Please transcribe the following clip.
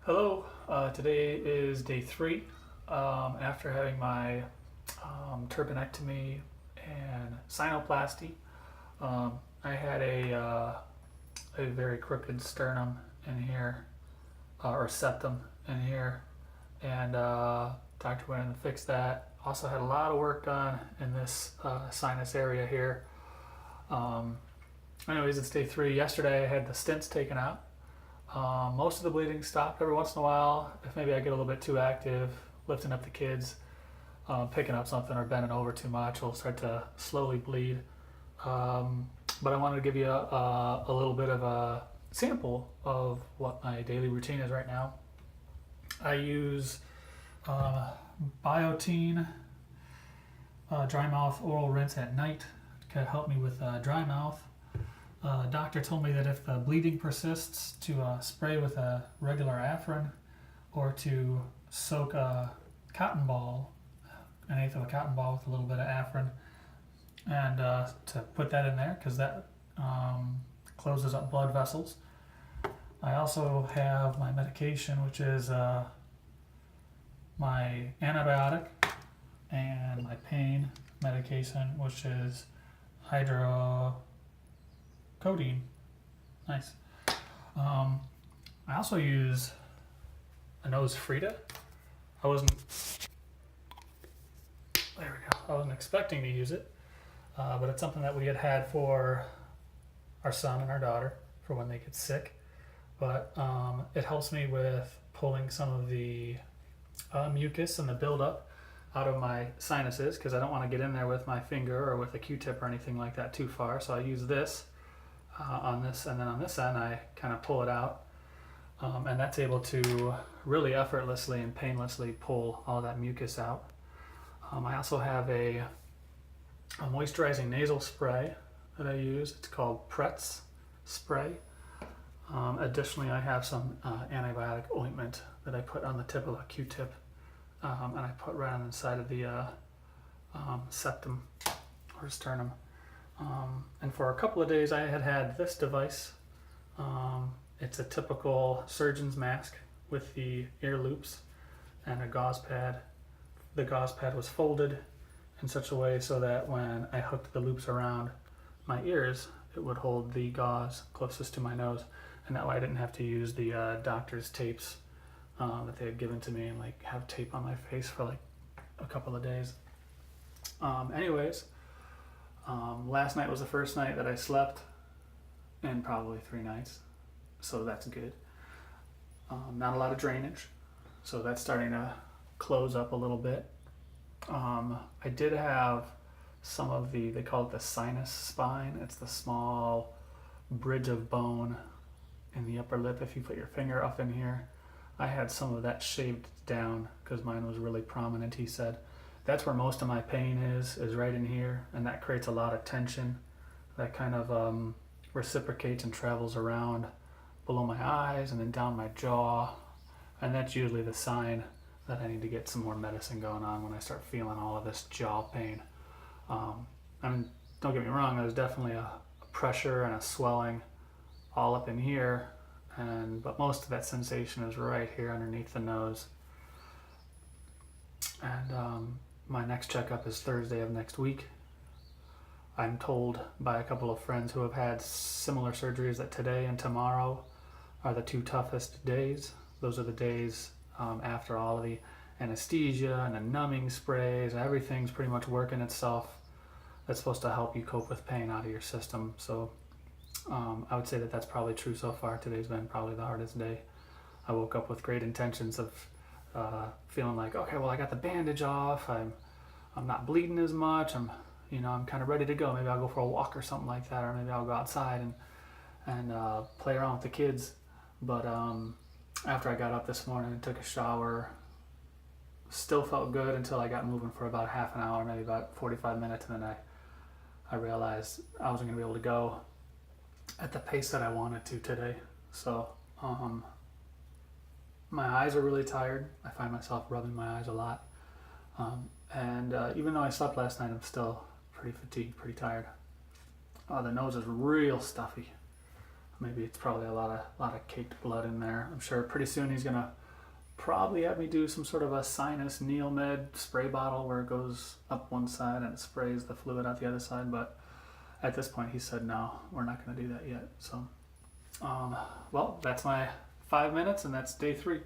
Hello, today is day 3 after having my turbinectomy and sinoplasty. I had a very crooked sternum in here, or septum in here, and doctor went in and fixed that. Also had a lot of work done in this sinus area here. Um, Anyways, it's day 3. Yesterday I had the stents taken out. Most of the bleeding stopped every once in a while. If maybe I get a little bit too active, lifting up the kids, picking up something or bending over too much, will start to slowly bleed. But I wanted to give you a little bit of a sample of what my daily routine is right now. I use Biotine dry mouth oral rinse at night to help me with dry mouth. Doctor told me that if the bleeding persists, to spray with a regular Afrin, or to soak a cotton ball, an eighth of a cotton ball with a little bit of Afrin, and to put that in there because that closes up blood vessels. I also have my medication, which is my antibiotic, and my pain medication, which is hydrocodone. Nice. I also use a nose Frida. I wasn't. There we go. I wasn't expecting to use it, but it's something that we had for our son and our daughter for when they get sick. But it helps me with pulling some of the mucus and the buildup out of my sinuses because I don't want to get in there with my finger or with a Q-tip or anything like that too far. So I use this on this, and then on this end I kind of pull it out, and that's able to really effortlessly and painlessly pull all that mucus out. I also have a moisturizing nasal spray that I use. It's called Pretz spray. Additionally, I have some antibiotic ointment that I put on the tip of a Q-tip, and I put right on the side of the septum or sternum. And for a couple of days I had this device. It's a typical surgeon's mask with the ear loops and a gauze pad. The gauze pad was folded in such a way so that when I hooked the loops around my ears, it would hold the gauze closest to my nose, and that way I didn't have to use the doctor's tapes that they had given to me and like have tape on my face for like a couple of days. Anyways, last night was the first night that I slept in probably 3 nights, so that's good. Not a lot of drainage, so that's starting to close up a little bit. I did have some of they call it the sinus spine. It's the small bridge of bone in the upper lip. If you put your finger up in here, I had some of that shaved down because mine was really prominent, he said. That's where most of my pain is right in here, and that creates a lot of tension that kind of reciprocates and travels around below my eyes and then down my jaw, and that's usually the sign that I need to get some more medicine going on when I start feeling all of this jaw pain. I mean, don't get me wrong, there's definitely a pressure and a swelling all up in here, but most of that sensation is right here underneath the nose. And my next checkup is Thursday of next week. I'm told by a couple of friends who have had similar surgeries that today and tomorrow are the 2 toughest days. Those are the days after all of the anesthesia and the numbing sprays. Everything's pretty much working itself. That's supposed to help you cope with pain out of your system. So I would say that that's probably true so far. Today's been probably the hardest day. I woke up with great intentions of feeling like, okay, well, I got the bandage off. I'm not bleeding as much. I'm kind of ready to go. Maybe I'll go for a walk or something like that, or maybe I'll go outside and play around with the kids. But after I got up this morning and took a shower, still felt good until I got moving for about half an hour, maybe about 45 minutes, and then I realized I wasn't going to be able to go at the pace that I wanted to today. So my eyes are really tired. I find myself rubbing my eyes a lot. And even though I slept last night, I'm still pretty fatigued, pretty tired. The nose is real stuffy. maybe it's probably a lot of caked blood in there. I'm sure pretty soon he's gonna probably have me do some sort of a sinus Neomed spray bottle where it goes up one side and it sprays the fluid out the other side. But at this point, he said no, we're not gonna do that yet. So, well, that's my 5 minutes, and that's day 3.